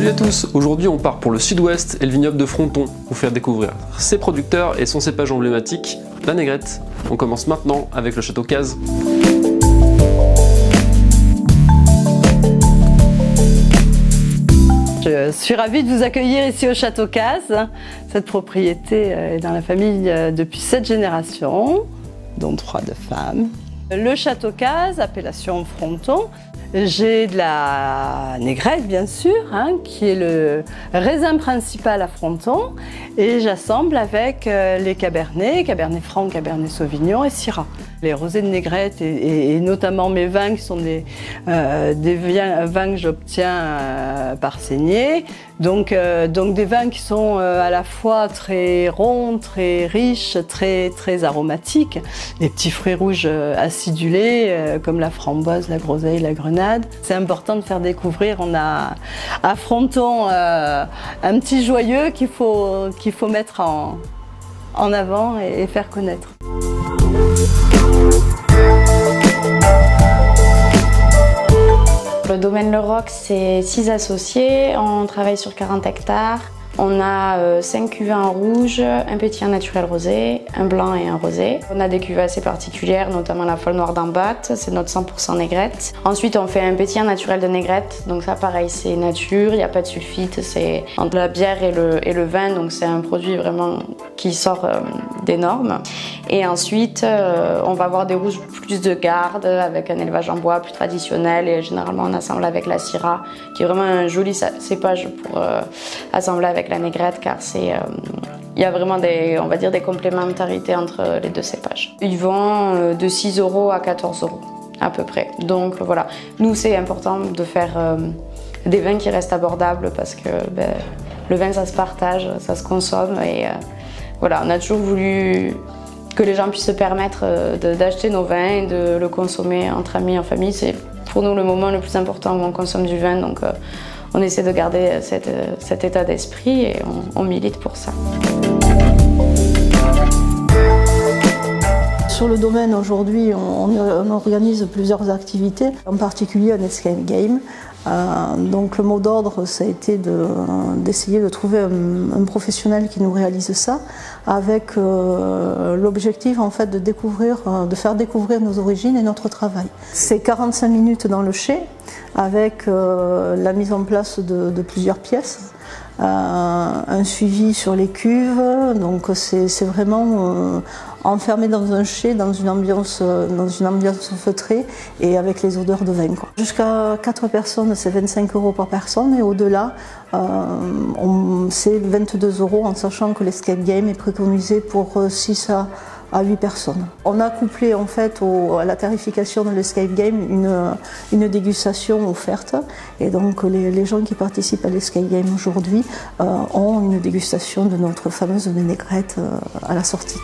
Salut à tous, aujourd'hui on part pour le sud-ouest et le vignoble de Fronton, vous faire découvrir ses producteurs et son cépage emblématique, la Négrette. On commence maintenant avec le château Cazes. Je suis ravie de vous accueillir ici au château Cazes. Cette propriété est dans la famille depuis 7 générations, dont 3 de femmes. Le château Cazes, appellation Fronton. J'ai de la Négrette bien sûr, qui est le raisin principal à Fronton, et j'assemble avec les Cabernet Franc, Cabernet Sauvignon et Syrah. Les rosés de Négrette et notamment mes vins qui sont des vins que j'obtiens par saignée, donc des vins qui sont à la fois très ronds, très riches, très aromatiques, des petits fruits rouges acidulés comme la framboise, la groseille, la grenade. C'est important de faire découvrir. On a à Fronton un petit joyeux qu'il faut mettre en avant et faire connaître. Le domaine Le Roc, c'est 6 associés, on travaille sur 40 hectares. On a 5 cuvées en rouge, un pétillant naturel rosé, un blanc et un rosé. On a des cuvées assez particulières, notamment la folle noire d'Ambatte, c'est notre 100% Négrette. Ensuite, on fait un pétillant naturel de Négrette, donc ça pareil, c'est nature, il n'y a pas de sulfite, c'est entre la bière et le vin, donc c'est un produit vraiment qui sort des normes. Et ensuite, on va avoir des rouges plus de garde, avec un élevage en bois plus traditionnel, et généralement on assemble avec la Syrah, qui est vraiment un joli cépage pour assembler avec la Négrette, car il y a vraiment des complémentarités entre les deux cépages. Ils vont de 6 € à 14 € à peu près. Donc voilà, nous c'est important de faire des vins qui restent abordables parce que le vin ça se partage, ça se consomme et voilà, on a toujours voulu que les gens puissent se permettre d'acheter nos vins et de le consommer entre amis, en famille. C'est pour nous le moment le plus important où on consomme du vin, donc on essaie de garder cet état d'esprit et on milite pour ça. Sur le domaine aujourd'hui, on organise plusieurs activités, en particulier un escape game. Donc le mot d'ordre, ça a été d'essayer de trouver un professionnel qui nous réalise ça, avec l'objectif en fait de faire découvrir nos origines et notre travail. C'est 45 minutes dans le chai, avec la mise en place de plusieurs pièces. Un suivi sur les cuves, donc c'est vraiment enfermé dans un chai, dans une ambiance feutrée et avec les odeurs de vin. Jusqu'à 4 personnes, c'est 25 € par personne, et au-delà, c'est 22 € en sachant que l'escape game est préconisé pour 6 à 8 personnes. On a couplé en fait à la tarification de l'escape game une dégustation offerte, et donc les gens qui participent à l'escape game aujourd'hui ont une dégustation de notre fameuse Négrette à la sortie.